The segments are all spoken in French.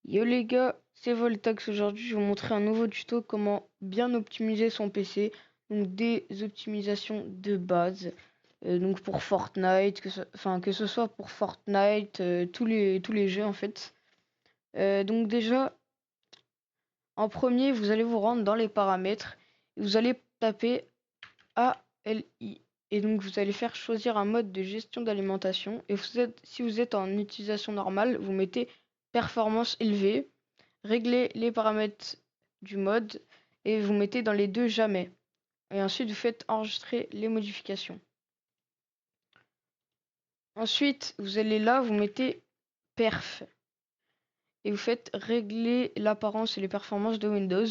Yo les gars, c'est Voltax. Aujourd'hui, je vais vous montrer un nouveau tuto comment bien optimiser son PC. Donc des optimisations de base. Donc pour Fortnite, que ce soit pour Fortnite, tous les jeux en fait. Donc déjà, en premier, vous allez vous rendre dans les paramètres et vous allez taper ALI. Et donc vous allez faire choisir un mode de gestion d'alimentation. Et si vous êtes en utilisation normale, vous mettez performance élevée. Réglez les paramètres du mode et vous mettez dans les deux jamais. Et ensuite, vous faites enregistrer les modifications. Ensuite, vous allez là, vous mettez perf et vous faites régler l'apparence et les performances de Windows.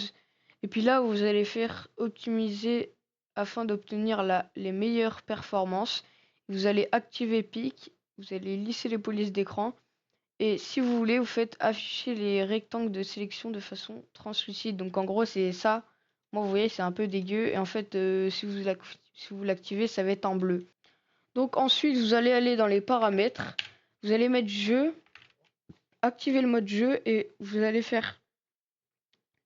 Et puis là, vous allez faire optimiser afin d'obtenir les meilleures performances. Vous allez activer Peak, vous allez lisser les polices d'écran. Et si vous voulez, vous faites afficher les rectangles de sélection de façon translucide. Donc en gros, c'est ça. Moi, vous voyez, c'est un peu dégueu. Et en fait, si vous l'activez, ça va être en bleu. Donc ensuite, vous allez aller dans les paramètres. Vous allez mettre jeu, activer le mode jeu et vous allez faire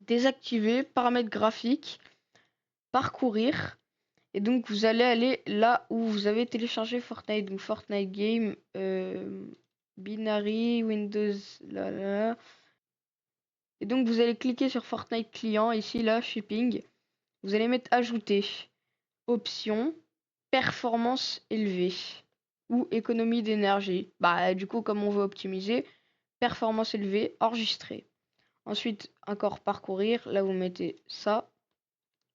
désactiver, paramètres graphiques, parcourir. Et donc vous allez aller là où vous avez téléchargé Fortnite. Donc Fortnite Game, Binary, Windows, là, là. Et donc vous allez cliquer sur Fortnite client, ici là, shipping. Vous allez mettre ajouter, option, performance élevée ou économie d'énergie. Bah du coup comme on veut optimiser, performance élevée, enregistrer. Ensuite encore parcourir, là vous mettez ça,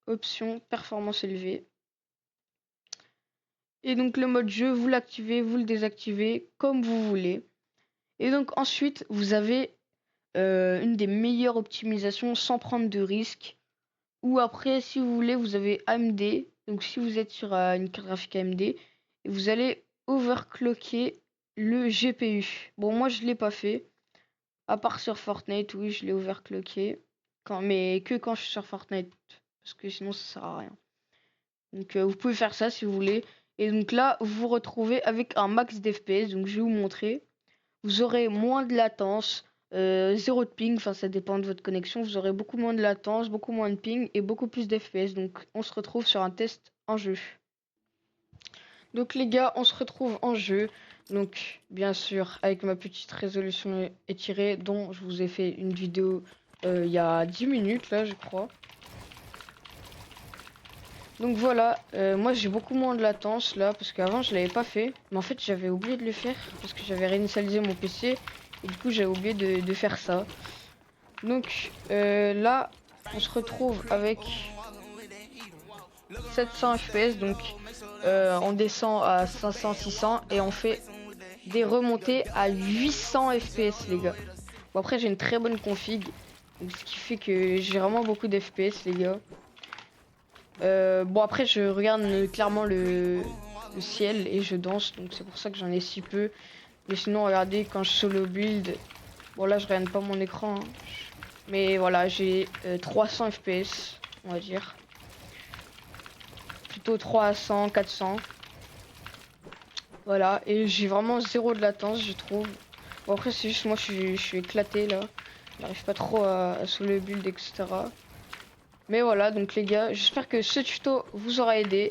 option, performance élevée. Et donc le mode jeu, vous l'activez, vous le désactivez comme vous voulez. Et donc ensuite vous avez une des meilleures optimisations sans prendre de risques. Ou après, si vous voulez, vous avez AMD. Donc si vous êtes sur une carte graphique AMD, vous allez overclocker le GPU. Bon, moi je l'ai pas fait. À part sur Fortnite, oui, je l'ai overclocké. Mais que quand je suis sur Fortnite. Parce que sinon ça sert à rien. Donc vous pouvez faire ça si vous voulez. Et donc là, vous vous retrouvez avec un max d'FPS. Donc je vais vous montrer. Vous aurez moins de latence. Zéro de ping, enfin ça dépend de votre connexion, vous aurez beaucoup moins de latence, beaucoup moins de ping et beaucoup plus d'FPS. Donc on se retrouve sur un test en jeu. Donc les gars, on se retrouve en jeu. Donc bien sûr avec ma petite résolution étirée dont je vous ai fait une vidéo il y a 10 minutes là je crois. Donc voilà, moi j'ai beaucoup moins de latence là parce qu'avant je l'avais pas fait. Mais en fait j'avais oublié de le faire parce que j'avais réinitialisé mon PC et du coup j'avais oublié de faire ça. Donc là, on se retrouve avec 700 FPS, donc on descend à 500-600 et on fait des remontées à 800 FPS les gars. Bon après j'ai une très bonne config, donc ce qui fait que j'ai vraiment beaucoup d'FPS les gars. Bon après je regarde clairement le ciel et je danse, donc c'est pour ça que j'en ai si peu. Mais sinon regardez quand je solo build, bon là je regarde pas mon écran, hein. Mais voilà, j'ai 300 FPS, on va dire. Plutôt 300, 400. Voilà, et j'ai vraiment zéro de latence, je trouve. Bon, après, c'est juste moi, je suis éclaté là. J'arrive pas trop à solo build, etc. Mais voilà, donc les gars, j'espère que ce tuto vous aura aidé.